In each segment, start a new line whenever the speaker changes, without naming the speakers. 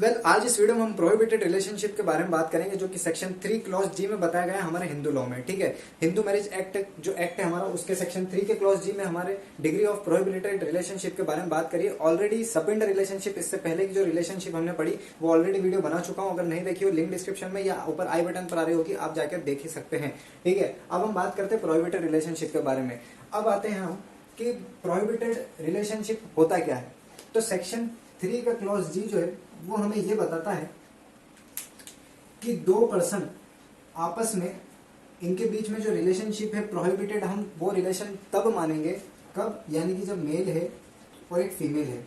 आज इस वीडियो में हम प्रोहिबिटेड रिलेशनशिप के बारे में बात करेंगे, जो कि सेक्शन 3 क्लॉज जी में बताया गया है हमारे हिंदू लॉ में। ठीक है, हिंदू मैरिज एक्ट जो एक्ट है हमारा, उसके सेक्शन 3 के क्लॉज जी में हमारे डिग्री ऑफ प्रोहिबिटेड रिलेशनशिप के बारे में बात करिए। ऑलरेडी सपिंड रिलेशनशिप, इससे पहले की जो रिलेशनशिप हमने पढ़ी वो ऑलरेडी वीडियो बना चुका हूं। अगर नहीं देखी हो, लिंक डिस्क्रिप्शन में या ऊपर आई बटन पर आ रही होगी, आप जाकर देख ही सकते हैं। ठीक है, अब हम बात करते हैं प्रोहिबिटेड रिलेशनशिप के बारे में। अब आते हैं हम कि प्रोहिबिटेड रिलेशनशिप होता क्या है। तो सेक्शन 3 का क्लॉज जी जो है वो हमें ये बताता है कि दो पर्सन आपस में, इनके बीच में जो रिलेशनशिप है प्रोहिबिटेड, हम वो रिलेशन तब मानेंगे कब, यानी कि जब मेल है और एक फीमेल है।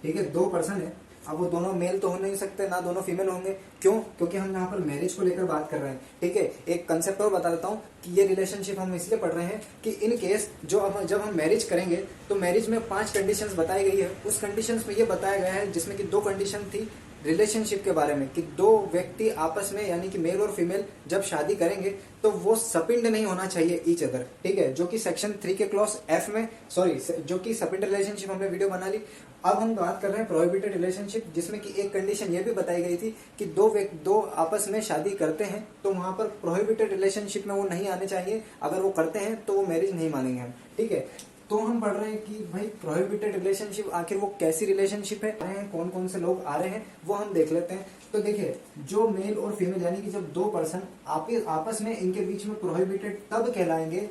ठीक है, दो पर्सन है, अब वो दोनों मेल तो हो नहीं सकते, ना दोनों फीमेल होंगे। क्यों? क्योंकि हम यहाँ पर मैरिज को लेकर बात कर रहे हैं। ठीक है, एक कंसेप्ट और बता देता हूँ कि ये रिलेशनशिप हम इसलिए पढ़ रहे हैं कि इन केस जब हम मैरिज करेंगे तो मैरिज में 5 कंडीशंस बताई गई है। उस कंडीशंस में ये बताया गया है, जिसमें कि 2 कंडीशन थी रिलेशनशिप के बारे में, कि दो व्यक्ति आपस में, यानी कि मेल और फीमेल जब शादी करेंगे तो वो सपिंड नहीं होना चाहिए ईच अदर। ठीक है, जो कि सेक्शन 3 के क्लॉज एफ में, जो कि सपिंड रिलेशनशिप हमने वीडियो बना ली। अब हम बात कर रहे हैं प्रोहिबिटेड रिलेशनशिप, जिसमें कि एक कंडीशन ये भी बताई गई थी कि दो आपस में शादी करते हैं तो वहां पर प्रोहिबिटेड रिलेशनशिप में वो नहीं आने चाहिए। अगर वो करते हैं तो वो मैरिज नहीं मानेंगे हम। ठीक है, तो हम पढ़ रहे हैं कि भाई प्रोहिबिटेड रिलेशनशिप आखिर वो कैसी रिलेशनशिप है, कौन कौन से लोग आ रहे हैं वो हम देख लेते हैं। तो देखिए, जो मेल और फीमेल, यानी कि जब दो पर्सन आपस में, इनके बीच में प्रोहिबिटेड कब कहलाएंगे,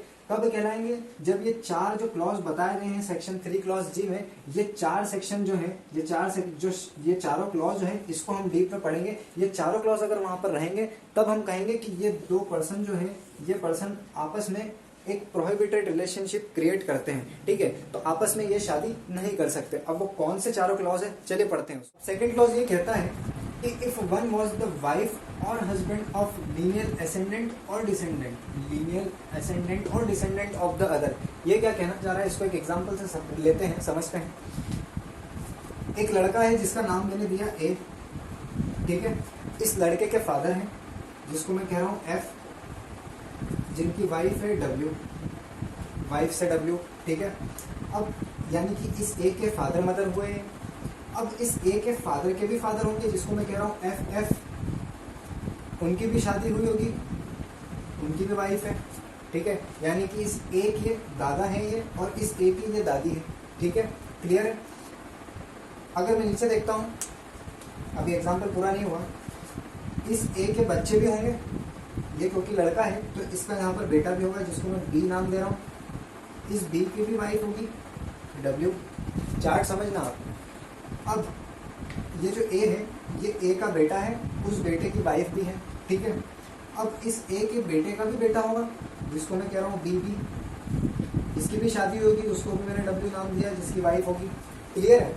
जब ये 4 जो क्लॉज बताए गए हैं सेक्शन 3 क्लॉज जी में, ये 4 सेक्शन जो है, ये चारों क्लॉज जो है, इसको हम डीप में पढ़ेंगे। ये चारों क्लॉज अगर वहां पर रहेंगे तब हम कहेंगे कि ये दो पर्सन जो है, ये पर्सन आपस में एक प्रोहिबिटेड रिलेशनशिप क्रिएट करते हैं। ठीक है, तो आपस में ये शादी नहीं कर सकते। अब वो कौन से चारों क्लॉज है, चलिए पढ़ते हैं। सेकंड क्लॉज ये कहता है कि if one was the wife और हस्बैंड ऑफ लीनियर असेंडेंट और डिसेंडेंट ऑफ द अदर। ये क्या कहना चाह रहा है, इसको एक एग्जांपल से लेते हैं, समझते हैं। एक लड़का है जिसका नाम मैंने दिया ए। ठीक है, इस लड़के के फादर हैं जिसको मैं कह रहा हूं एफ, जिनकी वाइफ है डब्ल्यू, वाइफ से डब्ल्यू। ठीक है, अब यानी कि इस ए के फादर मदर हुए। अब इस ए के फादर के भी फादर होंगे, जिसको मैं कह रहा हूं एफ, उनकी भी शादी हुई होगी, उनकी भी वाइफ है। ठीक है, यानी कि इस ए के दादा है ये, और इस ए की ये दादी है। ठीक है, क्लियर है। अगर मैं नीचे देखता हूं, अभी एग्जाम्पल पूरा नहीं हुआ, इस ए के बच्चे भी होंगे, ये क्योंकि लड़का है तो इसका यहाँ पर बेटा भी होगा, जिसको मैं बी नाम दे रहा हूँ। इस बी की भी वाइफ होगी डब्ल्यू। चार्ट समझना आप। अब ये जो ए है, ये ए का बेटा है, उस बेटे की वाइफ भी है। ठीक है, अब इस ए के बेटे का भी बेटा होगा, जिसको मैं कह रहा हूँ बी, इसकी भी शादी होगी, उसको भी मैंने डब्ल्यू नाम दिया, जिसकी वाइफ होगी। क्लियर है।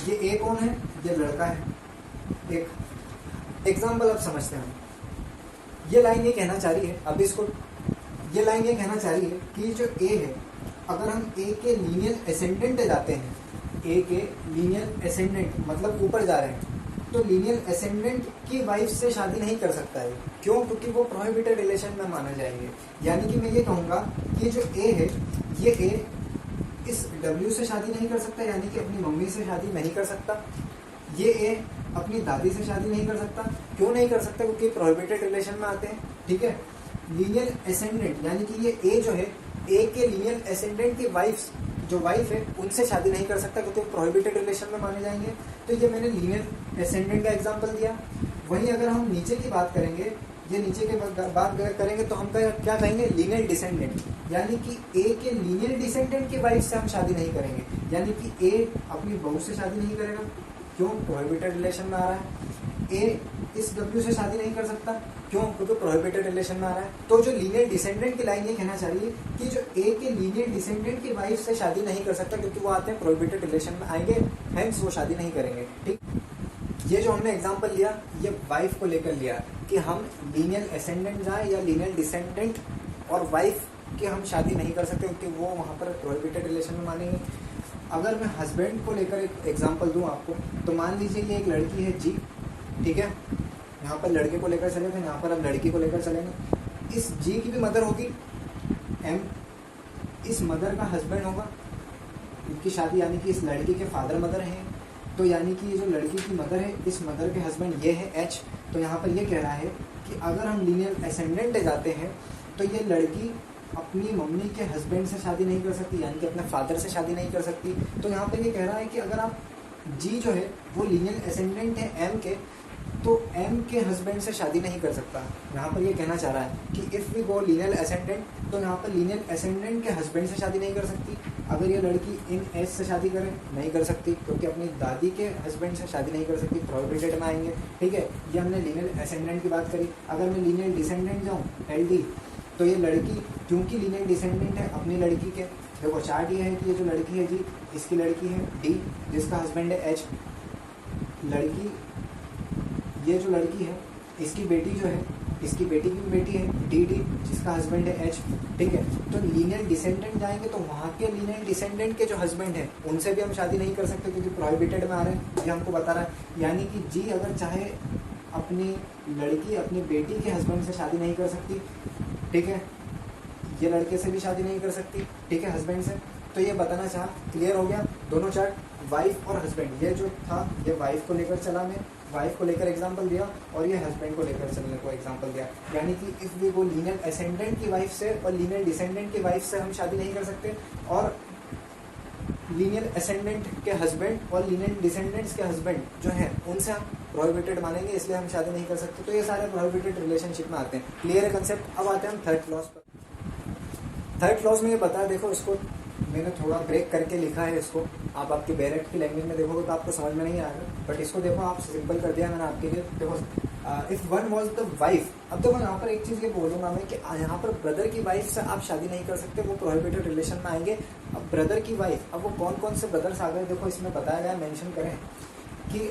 ये ए कौन है, ये लड़का है। एक एग्जाम्पल अब समझते हैं। ये लाइन ये कहना चाह रही है, अब इसको, ये लाइन ये कहना चाह रही है कि जो ए है, अगर हम ए के लीनियर एसेंडेंट जाते हैं, ए के लीनियर एसेंडेंट मतलब ऊपर जा रहे हैं, तो लीनियर एसेंडेंट की वाइफ से शादी नहीं कर सकता है। क्यों? क्योंकि वो प्रोहिबिटेड रिलेशन में माना जाएंगे। यानी कि मैं ये कहूँगा कि जो ए है, ये ए इस डब्ल्यू से शादी नहीं कर सकता, यानी कि अपनी मम्मी से शादी नहीं कर सकता। ये ए अपनी दादी से शादी नहीं कर सकता। क्यों नहीं कर सकता? क्योंकि प्रोहिबिटेड रिलेशन में आते हैं। ठीक है, लीनियर एसेंडेंट, यानी कि ये ए जो है, ए के लीनियर एसेंडेंट की वाइफ, जो वाइफ है, उनसे शादी नहीं कर सकता, क्योंकि प्रोहिबिटेड रिलेशन में माने जाएंगे। तो ये मैंने लीनियर एसेंडेंट का एग्जांपल दिया। वहीं अगर हम नीचे की बात करेंगे, ये नीचे के बात करेंगे, तो हम क्या कहेंगे, लीनियर डिसेंडेंट, यानी कि ए के लीनियर डिसेंडेंट की वाइफ से हम शादी नहीं करेंगे। यानी कि ए अपनी बहू से शादी नहीं करेगा। क्यों? प्रोहिबिटेड रिलेशन में आ रहा है। ए इस डब्ल्यू से शादी नहीं कर सकता। क्यों? क्योंकि प्रोहिबिटेड रिलेशन में आ रहा है। तो जो लीनियर डिसेंडेंट की लाइन ये कहना चाह रही है कि जो ए के लीनियर डिसेंडेंट की वाइफ से शादी नहीं कर सकता, क्योंकि वो आते हैं प्रोहिबिटेड रिलेशन में आएंगे, हेंस वो शादी नहीं करेंगे। ठीक, ये जो हमने एग्जाम्पल लिया, ये वाइफ को लेकर लिया कि हम लीनियर एसेंडेंट जाए या लीनियर डिसेंडेंट और वाइफ की हम शादी नहीं कर सकते, क्योंकि वो वहाँ पर प्रोहिबिटेड रिलेशन में मानेंगे। अगर मैं हस्बैंड को लेकर एक एग्जांपल दूं आपको, तो मान लीजिए ये एक लड़की है जी। ठीक है, यहाँ पर लड़के को लेकर चले थे, यहाँ पर अब लड़की को लेकर चलेंगे। इस जी की भी मदर होगी एम, इस मदर का हस्बैंड होगा, इनकी शादी, यानी कि इस लड़की के फादर मदर हैं। तो यानी कि ये जो लड़की की मदर है, इस मदर के हस्बैंड ये है एच। तो यहाँ पर ये कह रहा है कि अगर हम लीनियर असेंडेंट जाते हैं तो ये लड़की अपनी मम्मी के हस्बैंड से शादी नहीं कर सकती, यानी कि अपने फादर से शादी नहीं कर सकती। तो यहाँ पर ये कह रहा है कि अगर आप जी जो है वो लीनियर असेंडेंट है एम के, तो एम के हस्बैंड से शादी नहीं कर सकता। यहाँ पर ये कहना चाह रहा है कि if we go linear ascendant, तो यहाँ पर लीनियर असेंडेंट के हस्बैंड से शादी नहीं कर सकती। अगर ये लड़की इन एच से शादी करे, नहीं कर सकती, क्योंकि अपनी दादी के हस्बैंड से शादी नहीं कर सकती, प्रोहिबिटेड में आएंगे। ठीक है, ये हमने लीनियर असेंडेंट की बात करी। अगर मैं लीनियर डिसेंडेंट जाऊँ एल डी, तो ये लड़की क्योंकि लीनियर डिसेंडेंट है अपनी लड़की के, देखो चार्ट ये है कि ये जो लड़की है जी, इसकी लड़की है डी जिसका हस्बैंड है एच, लड़की ये जो लड़की है इसकी बेटी जो है, इसकी बेटी की भी बेटी है डी डी जिसका हस्बैंड है एच। ठीक है, तो लीनियर डिसेंडेंट जाएंगे तो वहाँ के लीनियर डिसेंडेंट के जो हस्बैंड है उनसे भी हम शादी नहीं कर सकते, क्योंकि प्रोहिबिटेड में आ रहे हैं, ये हमको बता रहा है। यानी कि जी अगर चाहे अपनी लड़की अपनी बेटी के हस्बैंड से शादी नहीं कर सकती, ठीक है, ये लड़के से भी शादी नहीं कर सकती, ठीक है, हस्बैंड से। तो ये बताना चाहा, क्लियर हो गया दोनों चार्ट, वाइफ और हस्बैंड। ये जो था ये वाइफ को लेकर चला, मैं वाइफ को लेकर एग्जांपल दिया, और ये हस्बैंड को लेकर चलने को एग्जांपल दिया। यानी कि if we go linear ascendant की वाइफ से और लीनियर डिसेंडेंट की वाइफ से हम शादी नहीं कर सकते, और लीनियर असेंडेंट के हस्बैंड और लीनियर डिसेंडेंट्स के हस्बैंड जो हैं उनसे हम प्रोहिबिटेड मानेंगे, इसलिए हम शादी नहीं कर सकते। तो ये सारे प्रोहिबिटेड रिलेशनशिप में आते हैं। क्लियर है कंसेप्ट। अब आते हैं हम थर्ड क्लॉज पर। थर्ड क्लॉज में ये बताया, देखो इसको मैंने थोड़ा ब्रेक करके लिखा है, इसको आप आपकी बैरेट की लैंग्वेज में देखोगे तो आपको समझ में नहीं आएगा, बट इसको देखो आप सिंपल कर दिया मैंने आपके लिए। देखो if one was the wife, अब देखो यहाँ पर एक चीज़ ये बोलूँगा मैं कि यहाँ पर ब्रदर की वाइफ से आप शादी नहीं कर सकते, वो प्रोहिबिटेड रिलेशन में आएंगे। अब ब्रदर की वाइफ, अब वो कौन कौन से ब्रदर्स आ गए, देखो इसमें बताया गया, मेंशन करें कि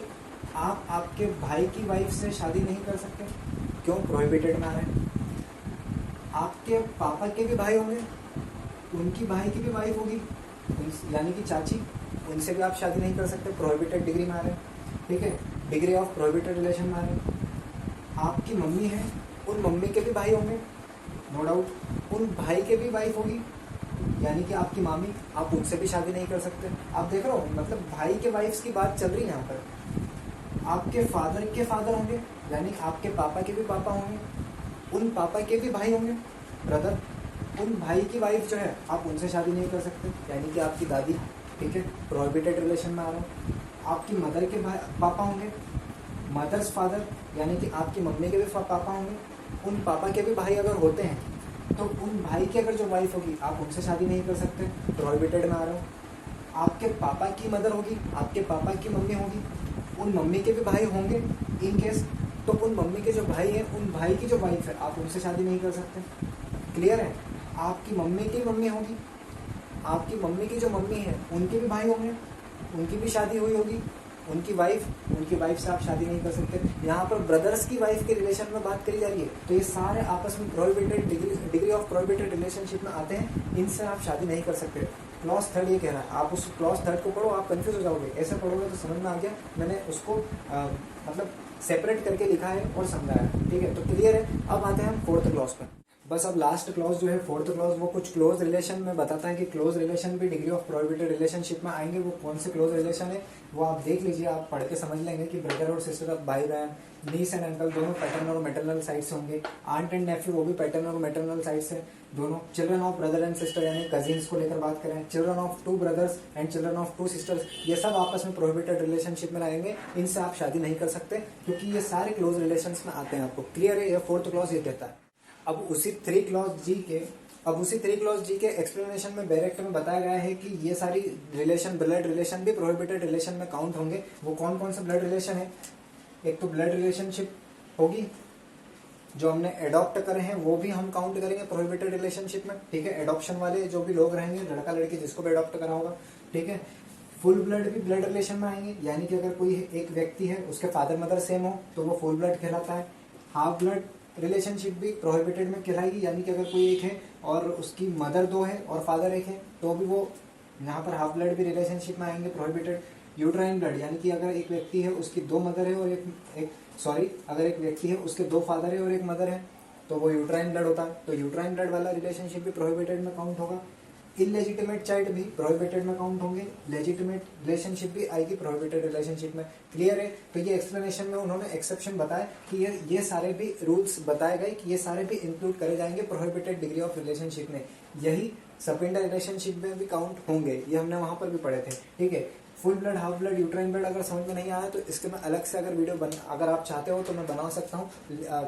आप आपके भाई की वाइफ से शादी नहीं कर सकते, क्यों, प्रोहिबिटेड में आ रहे हैं। आपके पापा के भी भाई होंगे, उनकी भाई की भी वाइफ होगी, यानी कि चाची, उनसे भी आप शादी नहीं कर सकते, प्रोहिबिटेड डिग्री में आ रहे हैं। ठीक है, डिग्री ऑफ प्रोहिबिटेड रिलेशन में आ रहे हैं। आपकी मम्मी है, उन मम्मी के भी भाई होंगे, नो डाउट, उन भाई के भी वाइफ होगी, यानी कि आपकी मामी, आप उनसे भी शादी नहीं कर सकते। आप देख रहे हो, मतलब भाई के वाइफ्स की बात चल रही है यहाँ पर। आपके फादर के फादर होंगे, यानी आपके पापा के भी पापा होंगे, उन पापा के भी भाई होंगे, ब्रदर, उन भाई की वाइफ जो है आप उनसे शादी नहीं कर सकते, यानी कि आपकी दादी। ठीक है, प्रोहिबिटेड रिलेशन में आ रहा हूँ। आपकी मदर के पापा होंगे, मदर्स फादर, यानी कि आपकी मम्मी के भी पापा होंगे, उन पापा के भी भाई अगर होते हैं तो उन भाई की अगर जो वाइफ होगी आप उनसे शादी नहीं कर सकते, प्रोहिबिटेड में आ रहा हूँ। आपके पापा की मदर होगी, आपके पापा की मम्मी होगी, उन मम्मी के भी भाई होंगे इन केस, तो उन मम्मी के जो भाई हैं उन भाई की जो वाइफ है आप उनसे शादी नहीं कर सकते। क्लियर है। आपकी मम्मी की मम्मी होगी, आपकी मम्मी की जो मम्मी है उनके भी भाई होंगे, उनकी भी शादी हुई होगी, उनकी वाइफ से आप शादी नहीं कर सकते। यहाँ पर ब्रदर्स की वाइफ के रिलेशन में बात करी जा रही है, तो ये सारे आपस में prohibited degree of prohibited relationship में आते हैं, इनसे आप शादी नहीं कर सकते। क्लॉज थर्ड ये कह रहा है, आप उस क्लॉज थर्ड को पढ़ो, आप कंफ्यूज हो जाओगे, ऐसे पढ़ोगे तो समझ में आ गया, मैंने उसको मतलब सेपरेट करके लिखा है और समझाया। ठीक है, तो क्लियर है। अब आते हैं हम फोर्थ क्लॉज पर। बस अब लास्ट क्लॉज जो है फोर्थ क्लॉज, वो कुछ क्लोज रिलेशन में बताता है कि क्लोज रिलेशन भी डिग्री ऑफ प्रोहिबिटेड रिलेशनशिप में आएंगे। वो कौन से क्लोज रिलेशन है वो आप देख लीजिए, आप पढ़ के समझ लेंगे कि ब्रदर और सिस्टर ऑफ भाई बहन, नीस एंड अंकल दोनों पैटर्नल और मैटरनल साइड से होंगे, आंट एंड नेफ्यू वो भी पैटर्नल और मैटरनल साइड से दोनों, children of brother and sister यानी कजिन्स को लेकर बात करें, children of two brothers and children of two sisters, ये सब आपस में प्रोहिबिटेड रिलेशनशिप में आएंगे, इनसे आप शादी नहीं कर सकते क्योंकि ये सारे क्लोज रिलेशन में आते हैं। आपको क्लियर है, ये फोर्थ क्लॉज ये कहता है। अब उसी थ्री क्लॉज जी के एक्सप्लेनेशन में डायरेक्ट में बताया गया है कि ये सारी रिलेशन, ब्लड रिलेशन भी प्रोहिबिटेड रिलेशन में काउंट होंगे। वो कौन कौन से ब्लड रिलेशन है, एक तो ब्लड रिलेशनशिप होगी जो हमने एडॉप्ट करे हैं, वो भी हम काउंट करेंगे प्रोहिबिटेड रिलेशनशिप में। ठीक है, एडॉप्शन वाले जो भी लोग रहेंगे, लड़का लड़की जिसको भी एडॉप्ट करा होगा। ठीक है, फुल ब्लड भी ब्लड रिलेशन में आएंगे, यानी कि अगर कोई एक व्यक्ति है उसके फादर मदर सेम हो तो वो फुल ब्लड कहलाता है। हाफ ब्लड रिलेशनशिप भी प्रोहिबिटेड में कहलाएगी, यानी कि अगर कोई एक है और उसकी मदर दो है और फादर एक है तो भी वो यहाँ पर हाफ ब्लड भी रिलेशनशिप में आएंगे, प्रोहिबिटेड। यूट्राइन ब्लड, यानी कि अगर एक व्यक्ति है उसकी दो मदर है और अगर एक व्यक्ति है उसके दो फादर है और एक मदर है तो वो यूट्राइन ब्लड होता है, तो यूट्राइन ब्लड वाला रिलेशनशिप भी प्रोहिबिटेड में काउंट होगा। इलेजिटिमेट चाइल्ड भी प्रोहिबिटेड में काउंट होंगे, लेजिटिमेट रिलेशनशिप भी आएगी प्रोहिबिटेड रिलेशनशिप में। क्लियर है? तो ये एक्सप्लेनेशन में उन्होंने एक्सेप्शन बताया कि ये सारे भी रूल्स बताए गए कि ये सारे भी इंक्लूड करे जाएंगे प्रोहिबिटेड डिग्री ऑफ रिलेशनशिप में, यही सपिंडा रिलेशनशिप में भी काउंट होंगे, ये हमने वहां पर भी पढ़े थे। ठीक है, full blood, half blood, uterine blood अगर समझ में नहीं आया तो इसके मैं अलग से अगर वीडियो अगर आप चाहते हो तो मैं बना सकता हूँ।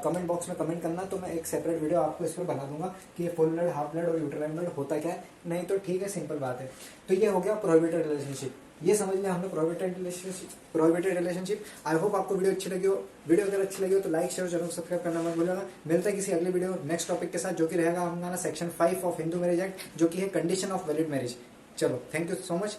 कमेंट बॉक्स में कमेंट करना तो मैं एक सेपरेट वीडियो आपको इस पर बना दूंगा कि ये फुल ब्लड, हाफ ब्लड और यूट्राइन ब्लड होता क्या है। नहीं तो ठीक है, सिंपल बात है। तो ये हो गया प्रोहिबिटेड रिलेशनशिप, ये समझ लिया हमने प्रोहिबिटेड रिलेशनशिप। आई होप आपको वीडियो अच्छी लगी हो। वीडियो अगर अच्छी लगी हो तो लाइक शेयर जरूर सब्सक्राइब करना मत भूलिएगा। मिलता है किसी अगली वीडियो नेक्स्ट टॉपिक के साथ, जो कि रहेगा हमारा section 5 of Hindu marriage act, जो कि है कंडीशन ऑफ वैलिड मैरिज। चलो, थैंक यू सो मच।